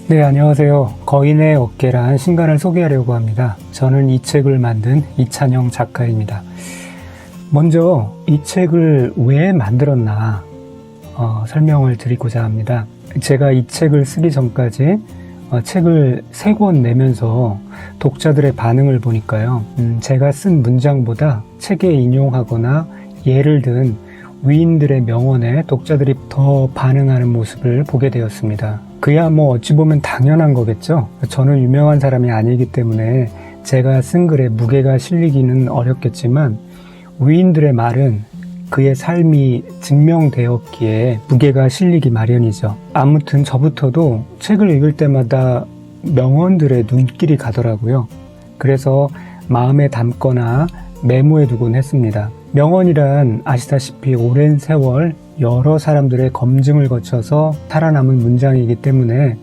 네, 안녕하세요. 거인의 어깨란 신간을 소개하려고 합니다. 저는 이 책을 만든 이찬영 작가입니다. 먼저 이 책을 왜 만들었나 설명을 드리고자 합니다. 제가 이 책을 쓰기 전까지 책을 3권 내면서 독자들의 반응을 보니까요. 제가 쓴 문장보다 책에 인용하거나 예를 든 위인들의 명언에 독자들이 더 반응하는 모습을 보게 되었습니다. 그야 어찌 보면 당연한 거겠죠. 저는 유명한 사람이 아니기 때문에 제가 쓴 글에 무게가 실리기는 어렵겠지만 위인들의 말은 그의 삶이 증명되었기에 무게가 실리기 마련이죠. 아무튼 저부터도 책을 읽을 때마다 명언들의 눈길이 가더라고요. 그래서 마음에 담거나 메모해 두곤 했습니다. 명언이란 아시다시피 오랜 세월 여러 사람들의 검증을 거쳐서 살아남은 문장이기 때문에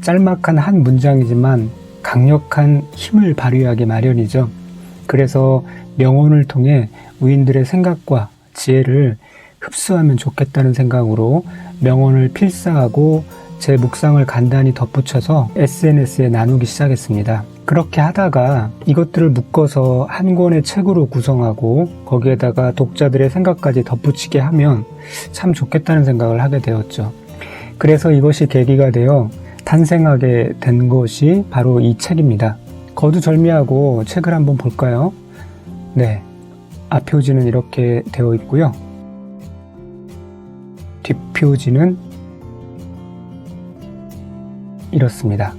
짤막한 한 문장이지만 강력한 힘을 발휘하기 마련이죠. 그래서 명언을 통해 위인들의 생각과 지혜를 흡수하면 좋겠다는 생각으로 명언을 필사하고 제 묵상을 간단히 덧붙여서 SNS에 나누기 시작했습니다. 그렇게 하다가 이것들을 묶어서 한 권의 책으로 구성하고 거기에다가 독자들의 생각까지 덧붙이게 하면 참 좋겠다는 생각을 하게 되었죠. 그래서 이것이 계기가 되어 탄생하게 된 것이 바로 이 책입니다. 거두절미하고 책을 한번 볼까요? 네, 앞표지는 이렇게 되어 있고요. 뒷표지는 이렇습니다.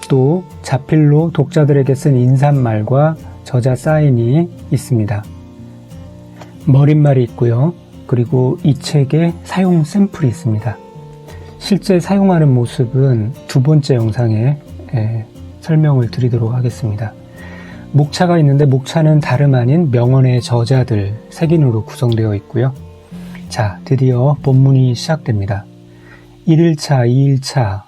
또 자필로 독자들에게 쓴 인사말과 저자 사인이 있습니다. 머릿말이 있고요. 그리고 이 책에 사용 샘플이 있습니다. 실제 사용하는 모습은 2번째 영상에 설명을 드리도록 하겠습니다. 목차가 있는데 목차는 다름 아닌 명언의 저자들 3인으로 구성되어 있고요. 자, 드디어 본문이 시작됩니다. 1일차, 2일차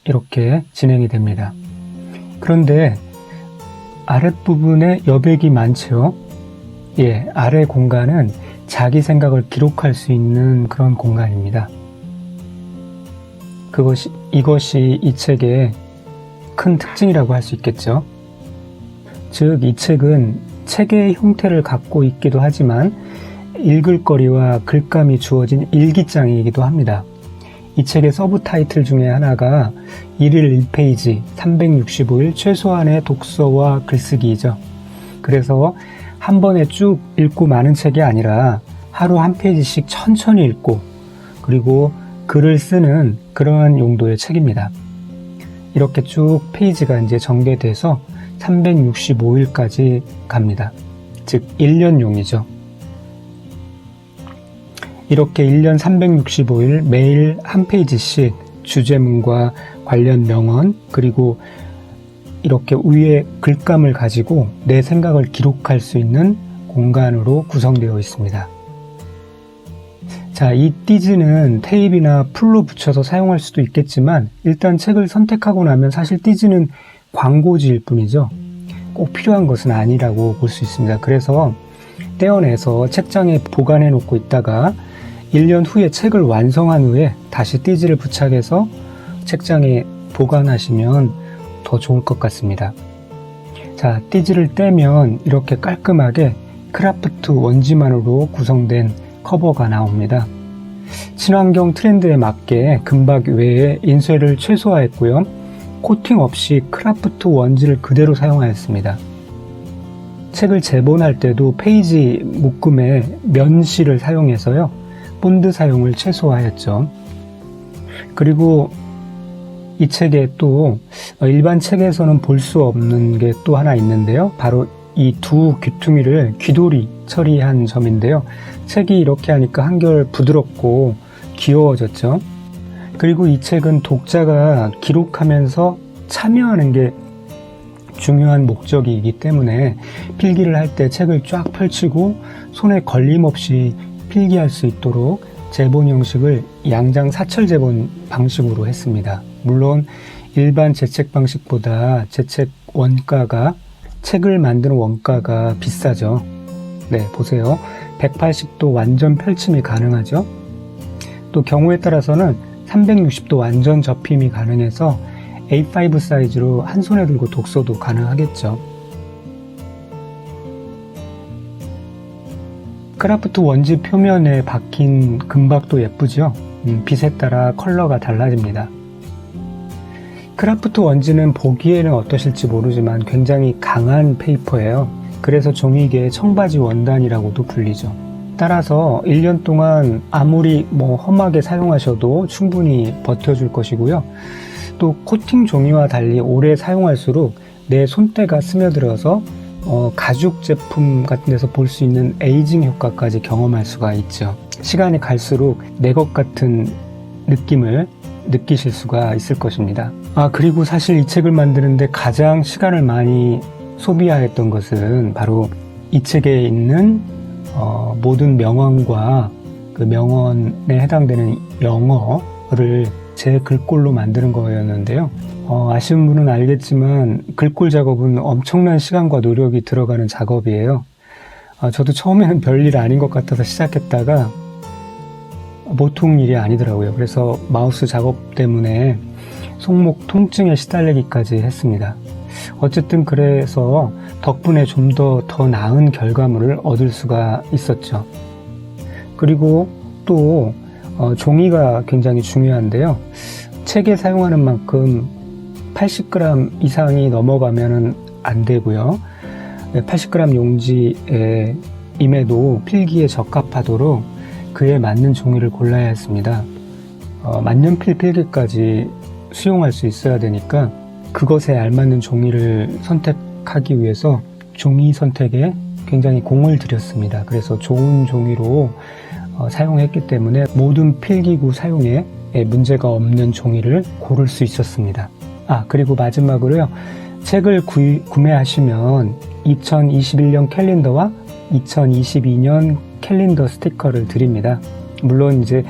이렇게 진행이 됩니다. 그런데 아랫부분에 여백이 많죠. 아래 공간은 자기 생각을 기록할 수 있는 그런 공간입니다. 이것이 이 책의 큰 특징이라고 할 수 있겠죠. 즉, 이 책은 책의 형태를 갖고 있기도 하지만 읽을거리와 글감이 주어진 일기장이기도 합니다. 이 책의 서브 타이틀 중에 하나가 1일 1페이지 365일 최소한의 독서와 글쓰기이죠. 그래서 한 번에 쭉 읽고 마는 책이 아니라 하루 한 페이지씩 천천히 읽고 그리고 글을 쓰는 그러한 용도의 책입니다. 이렇게 쭉 페이지가 이제 전개돼서 365일까지 갑니다. 즉 1년용이죠. 이렇게 1년 365일 매일 한 페이지씩 주제문과 관련 명언 그리고 이렇게 위에 글감을 가지고 내 생각을 기록할 수 있는 공간으로 구성되어 있습니다. 자, 이 띠지는 테이프나 풀로 붙여서 사용할 수도 있겠지만 일단 책을 선택하고 나면 사실 띠지는 광고지일 뿐이죠. 꼭 필요한 것은 아니라고 볼 수 있습니다. 그래서 떼어내서 책장에 보관해 놓고 있다가 1년 후에 책을 완성한 후에 다시 띠지를 부착해서 책장에 보관하시면 더 좋을 것 같습니다. 자, 띠지를 떼면 이렇게 깔끔하게 크라프트 원지만으로 구성된 커버가 나옵니다. 친환경 트렌드에 맞게 금박 외에 인쇄를 최소화했고요. 코팅 없이 크라프트 원지를 그대로 사용하였습니다. 책을 재본할 때도 페이지 묶음에 면실을 사용해서요. 본드 사용을 최소화했죠. 그리고 이 책에 또 일반 책에서는 볼 수 없는 게 또 하나 있는데요. 바로 이 두 귀퉁이를 귀돌이 처리한 점인데요. 책이 이렇게 하니까 한결 부드럽고 귀여워졌죠. 그리고 이 책은 독자가 기록하면서 참여하는 게 중요한 목적이기 때문에 필기를 할 때 책을 쫙 펼치고 손에 걸림없이 필기할 수 있도록 제본 형식을 양장 사철 제본 방식으로 했습니다. 물론 일반 재책 방식보다 재책 책을 만드는 원가가 비싸죠. 네, 보세요. 180도 완전 펼침이 가능하죠. 또 경우에 따라서는 360도 완전 접힘이 가능해서 A5 사이즈로 한 손에 들고 독서도 가능하겠죠. 크라프트 원지 표면에 박힌 금박도 예쁘죠? 빛에 따라 컬러가 달라집니다. 크라프트 원지는 보기에는 어떠실지 모르지만 굉장히 강한 페이퍼예요. 그래서 종이계의 청바지 원단이라고도 불리죠. 따라서 1년 동안 아무리 험하게 사용하셔도 충분히 버텨줄 것이고요. 또 코팅 종이와 달리 오래 사용할수록 내 손때가 스며들어서 가죽 제품 같은 데서 볼 수 있는 에이징 효과까지 경험할 수가 있죠. 시간이 갈수록 내 것 같은 느낌을 느끼실 수가 있을 것입니다. 그리고 사실 이 책을 만드는데 가장 시간을 많이 소비하였던 것은 바로 이 책에 있는 모든 명언과 그 명언에 해당되는 영어를 제 글꼴로 만드는 거였는데요. 아쉬운 분은 알겠지만 글꼴 작업은 엄청난 시간과 노력이 들어가는 작업이에요. 저도 처음에는 별일 아닌 것 같아서 시작했다가 보통 일이 아니더라고요. 그래서 마우스 작업 때문에 손목 통증에 시달리기까지 했습니다. 어쨌든 그래서 덕분에 좀 더 나은 결과물을 얻을 수가 있었죠. 그리고 또 종이가 굉장히 중요한데요. 책에 사용하는 만큼 80g 이상이 넘어가면 안 되고요. 80g 용지임에도 필기에 적합하도록 그에 맞는 종이를 골라야 했습니다. 만년필 필기까지 수용할 수 있어야 되니까 그것에 알맞는 종이를 선택하기 위해서 종이 선택에 굉장히 공을 들였습니다. 그래서 좋은 종이로 사용했기 때문에 모든 필기구 사용에 문제가 없는 종이를 고를 수 있었습니다. 그리고 마지막으로요. 책을 구매하시면 2021년 캘린더와 2022년 캘린더 스티커를 드립니다. 물론 이제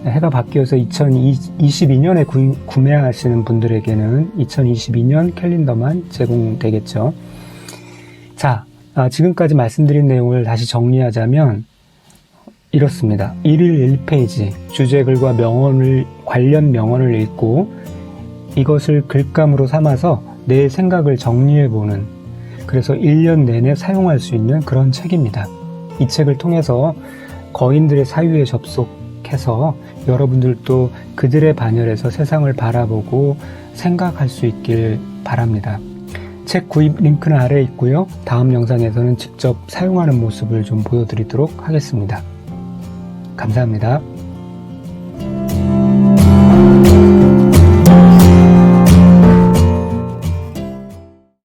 해가 바뀌어서 2022년에 구매하시는 분들에게는 2022년 캘린더만 제공되겠죠. 자, 지금까지 말씀드린 내용을 다시 정리하자면 이렇습니다. 1일 1페이지 주제글과 관련 명언을 읽고 이것을 글감으로 삼아서 내 생각을 정리해보는, 그래서 1년 내내 사용할 수 있는 그런 책입니다. 이 책을 통해서 거인들의 사유에 접속해서 여러분들도 그들의 반열에서 세상을 바라보고 생각할 수 있길 바랍니다. 책 구입 링크는 아래에 있고요. 다음 영상에서는 직접 사용하는 모습을 좀 보여드리도록 하겠습니다. 감사합니다.